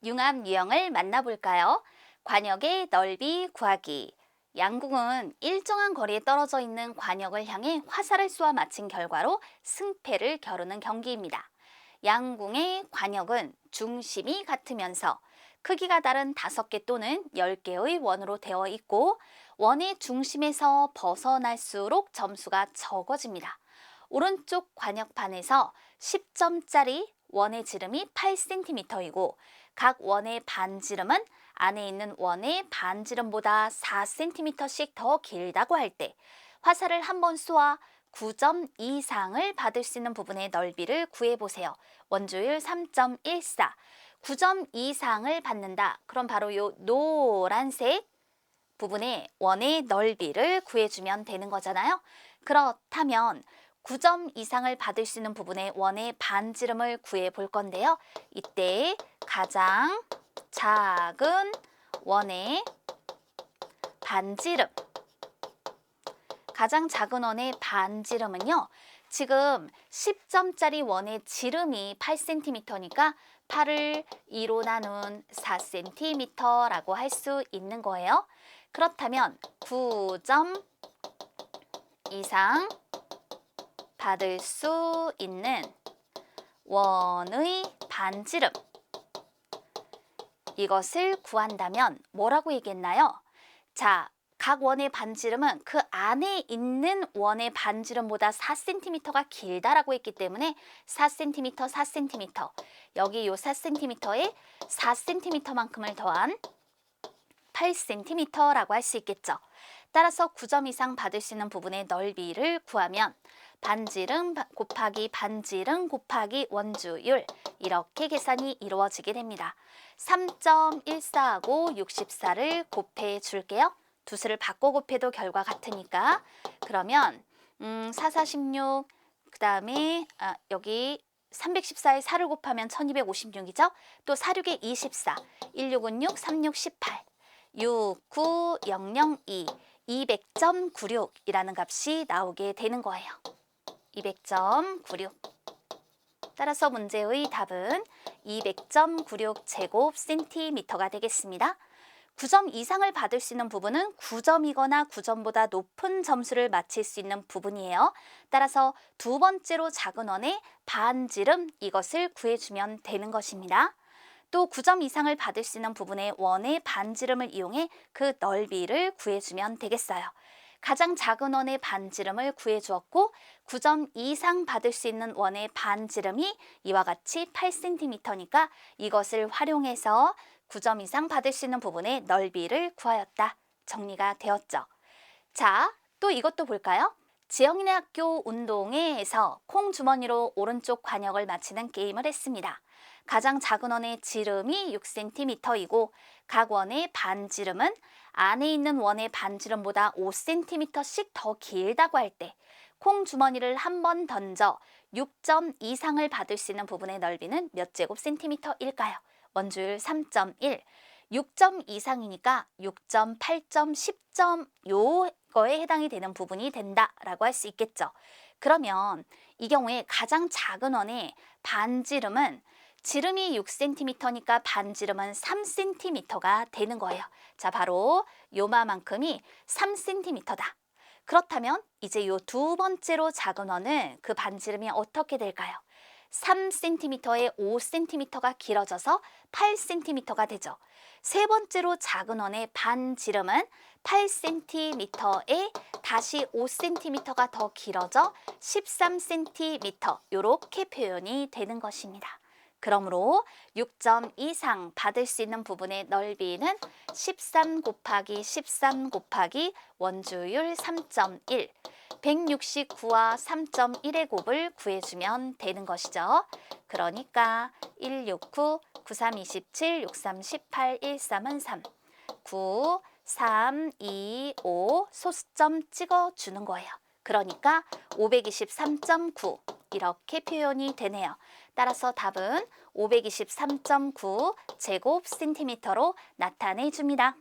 융합 유형을 만나볼까요? 관역의 넓이 구하기. 양궁은 일정한 거리에 떨어져 있는 관역을 향해 화살을 쏘아 맞힌 결과로 승패를 겨루는 경기입니다. 양궁의 관역은 중심이 같으면서 크기가 다른 5개 또는 10개의 원으로 되어 있고 원의 중심에서 벗어날수록 점수가 적어집니다. 오른쪽 관역판에서 10점짜리 원의 지름이 8cm이고 각 원의 반지름은 안에 있는 원의 반지름보다 4cm씩 더 길다고 할 때 화살을 한 번 쏘아 9점 이상을 받을 수 있는 부분의 넓이를 구해보세요. 원주율 3.14. 9점 이상을 받는다. 그럼 바로 이 노란색 부분의 원의 넓이를 구해주면 되는 거잖아요. 그렇다면 9점 이상을 받을 수 있는 부분의 원의 반지름을 구해 볼 건데요. 이때 가장 작은 원의 반지름, 가장 작은 원의 반지름은요. 지금 10점짜리 원의 지름이 8cm니까 8을 2로 나눈 4cm라고 할 수 있는 거예요. 그렇다면 9점 이상 받을 수 있는 원의 반지름, 이것을 구한다면 뭐라고 얘기했나요? 자, 각 원의 반지름은 그 안에 있는 원의 반지름보다 4cm가 길다라고 했기 때문에 4cm, 4cm, 여기 이 4cm에 4cm만큼을 더한 8cm라고 할 수 있겠죠. 따라서 9점 이상 받을 수 있는 부분의 넓이를 구하면 반지름 곱하기 반지름 곱하기 원주율, 이렇게 계산이 이루어지게 됩니다. 3.14하고 64를 곱해 줄게요. 두 수를 바꿔 곱해도 결과 같으니까. 그러면 4, 4, 16, 그 다음에 여기 314에 4를 곱하면 1256이죠. 또 4, 6에 24, 16은 6, 36, 18, 69002, 200.96이라는 값이 나오게 되는 거예요. 200.96. 따라서 문제의 답은 200.96 제곱센티미터가 되겠습니다. 9점 이상을 받을 수 있는 부분은 9점이거나 9점보다 높은 점수를 맞힐 수 있는 부분이에요. 따라서 두 번째로 작은 원의 반지름, 이것을 구해주면 되는 것입니다. 또 9점 이상을 받을 수 있는 부분의 원의 반지름을 이용해 그 넓이를 구해주면 되겠어요. 가장 작은 원의 반지름을 구해주었고 9점 이상 받을 수 있는 원의 반지름이 이와 같이 8cm니까 이것을 활용해서 9점 이상 받을 수 있는 부분의 넓이를 구하였다. 정리가 되었죠. 자, 또 이것도 볼까요? 지영이네 학교 운동회에서 콩주머니로 오른쪽 관역을 맞히는 게임을 했습니다. 가장 작은 원의 지름이 6cm이고 각 원의 반지름은 안에 있는 원의 반지름보다 5cm씩 더 길다고 할 때 콩주머니를 한 번 던져 6점 이상을 받을 수 있는 부분의 넓이는 몇 제곱센티미터일까요? 원주율 3.1. 6점 이상이니까 6점, 8점, 10점 요거에 해당이 되는 부분이 된다라고 할 수 있겠죠. 그러면 이 경우에 가장 작은 원의 반지름은 지름이 6cm니까 반지름은 3cm가 되는 거예요. 자, 바로 요마만큼이 3cm다. 그렇다면 이제 요 두 번째로 작은 원은 그 반지름이 어떻게 될까요? 3cm에 5cm가 길어져서 8cm가 되죠. 세 번째로 작은 원의 반지름은 8cm에 다시 5cm가 더 길어져 13cm, 이렇게 표현이 되는 것입니다. 그러므로 6점 이상 받을 수 있는 부분의 넓이는 13 곱하기 13 곱하기 원주율 3.1, 169와 3.1의 곱을 구해주면 되는 것이죠. 그러니까 169, 93, 27, 63, 18, 13은 3, 9, 3, 2, 5 소수점 찍어주는 거예요. 그러니까 523.9 이렇게 표현이 되네요. 따라서 답은 523.9 제곱센티미터로 나타내 줍니다.